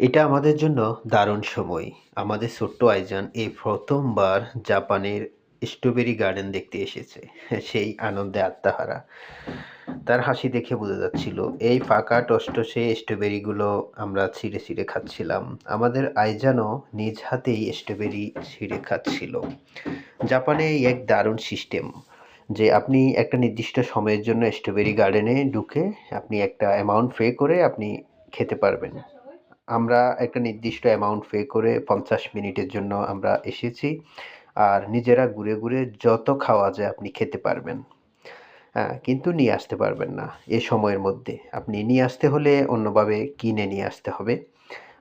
এটা আমাদের জন্য দারুণ সময়। আমাদের ছোট্ট আইজান এই ১ম বার জাপানের স্ট্রবেরি গার্ডেন দেখতে এসেছে। সেই আনন্দে আত্মাহারা। তার হাসি দেখে বোঝা যাচ্ছিল, এই ফাঁকা টসটসে স্ট্রবেরিগুলো আমরা ছিঁড়ে, ছিঁড়ে খাচ্ছিলাম। আমাদের আইজানও নিজ হাতেই স্ট্রবেরি ছিঁড়ে খাচ্ছিল। জাপানে এই এক দারুণ সিস্টেম যে আপনি একটা নির্দিষ্ট সময়ের জন্য স্ট্রবেরি গার্ডেনে ঢুকে আপনি একটা অ্যামাউন্ট পে করে আপনি খেতে পারবেন। আমরা একটা নির্দিষ্ট অ্যামাউন্ট পে করে ৫০ মিনিটের জন্য আমরা এসেছি। আর নিজেরা ঘুরে, ঘুরে যত খাওয়া যায় আপনি খেতে পারবেন। হ্যাঁ, কিন্তু নিয়ে আসতে পারবেন না এ সময়ের মধ্যে। আপনি নিয়ে আসতে হলে অন্যভাবে কিনে নিয়ে আসতে হবে।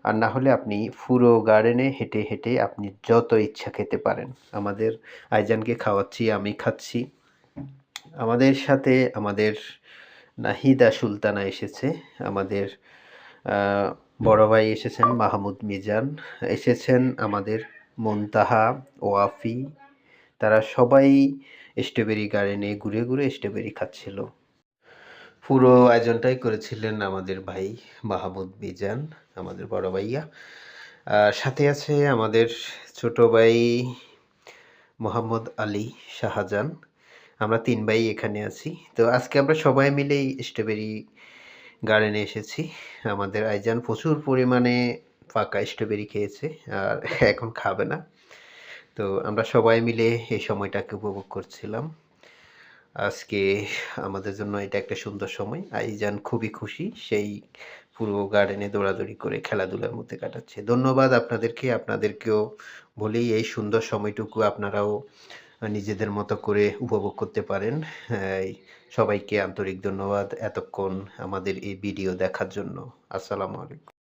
আর না হলে আপনি পুরো গার্ডেনে হেঁটে, হেঁটে আপনি যত ইচ্ছা খেতে পারেন। আমাদের আইজানকে খাওয়াচ্ছি, আমি খাচ্ছি। আমাদের সাথে আমাদের নাহিদা সুলতানা এসেছে। আমাদের আ বড় ভাই এসেছেন মাহমুদ মিজান, এসেছেন আমাদের মুনতাহা, ওয়াফি। তারা সবাই স্ট্রবেরি গার্ডেনে ঘুরে, ঘুরে স্ট্রবেরি খাচ্ছিল। পুরো আয়োজনটাই করেছিলেন আমাদের ভাই মাহমুদ মিজান, আমাদের বড় ভাইয়া। সাথে আছে আমাদের ছোট ভাই মোহাম্মদ আলী শাহজান। আমরা ৩ ভাই এখানে আছি। তো আজকে আমরা সবাই মিলেই স্ট্রবেরি গার্ডেনে এসেছি। আমাদের আইজান প্রচুর পরিমাণে পাকা স্ট্রবেরি খেয়েছে আর এখন খাবে না। তো আমরা সবাই মিলে এই সময়টাকে উপভোগ করছিলাম। আজকে আমাদের জন্য এটা একটা সুন্দর সময়। আইজান খুবই খুশি। সেই পুরো গার্ডেনে দৌড়াদৌড়ি করে খেলাধুলার মধ্যে কাটাচ্ছে। ধন্যবাদ আপনাদেরকে। আপনাদেরকেও বলি এই সুন্দর সময়টুকু আপনারাও নিজেদের মতো করে উপভোগ করতে পারেন। সবাইকে আন্তরিক ধন্যবাদ এতক্ষণ আমাদের এই ভিডিও দেখার জন্য। আসসালামু আলাইকুম।